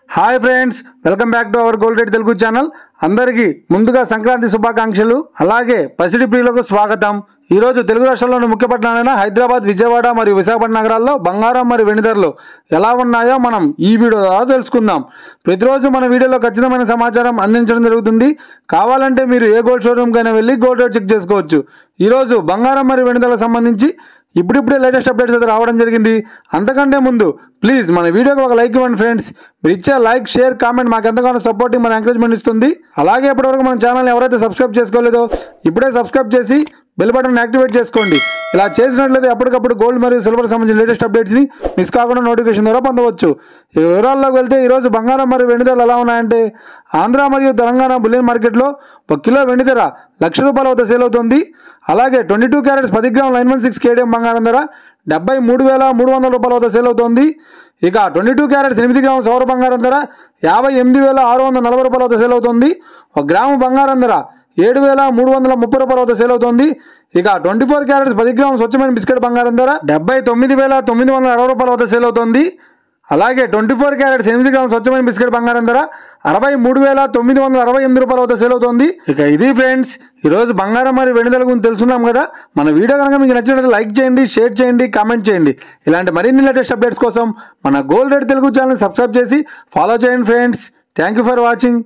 Hi friends, welcome back to our gold rate Telugu channel. అందరికీ ముందుగా సంక్రాంతి శుభాకాంక్షలు. అలాగే పసిడి ప్రియులకు స్వాగతం. ఈరోజు తెలుగు రాష్ట్రాల్లోని ముఖ్య పట్టణాలైన హైదరాబాద్, విజయవాడ మరియు విశాఖపట్నం నగరాల్లో బంగారం మరియు వెండి ధరలు ఎలా ఉన్నాయో మనం ఈ వీడియో ద్వారా తెలుసుకుందాం. ప్రతిరోజు మన వీడియోలో ఖచ్చితమైన సమాచారం అందించడం జరుగుతుంది. కావాలంటే మీరు ఏ గోల్డ్ షోరూమ్కైనా వెళ్ళి గోల్డ్ రేట్ చెక్ చేసుకోవచ్చు. ఈరోజు బంగారం మరియు వెండి ధరలకు సంబంధించి ఇప్పుడిప్పుడే లేటెస్ట్ అప్డేట్స్ అయితే రావడం జరిగింది. అంతకంటే ముందు ప్లీజ్ మన వీడియోకి ఒక లైక్ ఇవ్వండి ఫ్రెండ్స్. మీరు ఇచ్చే లైక్, షేర్, కామెంట్ మాకు ఎంతగానో సపోర్టింగ్, మన ఎంకరేజ్మెంట్ ఇస్తుంది. అలాగే ఇప్పటివరకు మన ఛానల్ ఎవరైతే సబ్స్క్రైబ్ చేసుకోలేదో ఇప్పుడే సబ్స్క్రైబ్ చేసి బెల్ బటన్ యాక్టివేట్ చేసుకోండి. ఇలా చేసినట్లయితే ఎప్పటికప్పుడు గోల్డ్ మరియు సిల్వర్ సంబంధించిన లేటెస్ట్ అప్డేట్స్ని మిస్ కాకుండా నోటిఫికేషన్ ద్వారా పొందవచ్చు. ఈ వివరాల్లోకి వెళ్తే ఈరోజు బంగారం మరియు వెండి ధరలు ఎలా ఉన్నాయంటే, ఆంధ్ర మరియు తెలంగాణ బులియన్ మార్కెట్లో 1 కిలో వెండి ధర ₹1,00,000 వద్ద సేల్ అవుతుంది. అలాగే 22 క్యారెట్స్ 10 గ్రాముల 916 కేడిఎం బంగారం ధర ₹73,300 వద్ద సేల్ అవుతుంది. ఇక 22 క్యారెట్స్ 8 గ్రాముల సౌర బంగారం ధర ₹58,640 వద్ద సేల్ అవుతుంది. 1 గ్రాము బంగారం ధర ₹7,330 వద్ద సేల్ అవుతుంది. ఇక 24 క్యారెట్స్ 10 గ్రాముల స్వచ్ఛమైన బిస్కెట్ బంగారం ధర ₹79,960 వద్ద సేల్ అవుతుంది. అలాగే 24 క్యారెట్స్ 8 గ్రాముల స్వచ్ఛమైన బిస్కెట్ బంగారం ధర ₹63,968 వద్ద సేల్ అవుతుంది. ఇక ఇది ఫ్రెండ్స్, ఈరోజు బంగారం మరియు వెండి ధరల గురించి తెలుసుకున్నాం కదా. మన వీడియో కనుక మీకు నచ్చినట్లయితే లైక్ చేయండి, షేర్ చేయండి, కామెంట్ చేయండి. ఇలాంటి మరిన్ని లేటెస్ట్ అప్డేట్స్ కోసం మన gold rate Telugu channel subscribe చేసి ఫాలో చేయండి friends. Thank you for watching.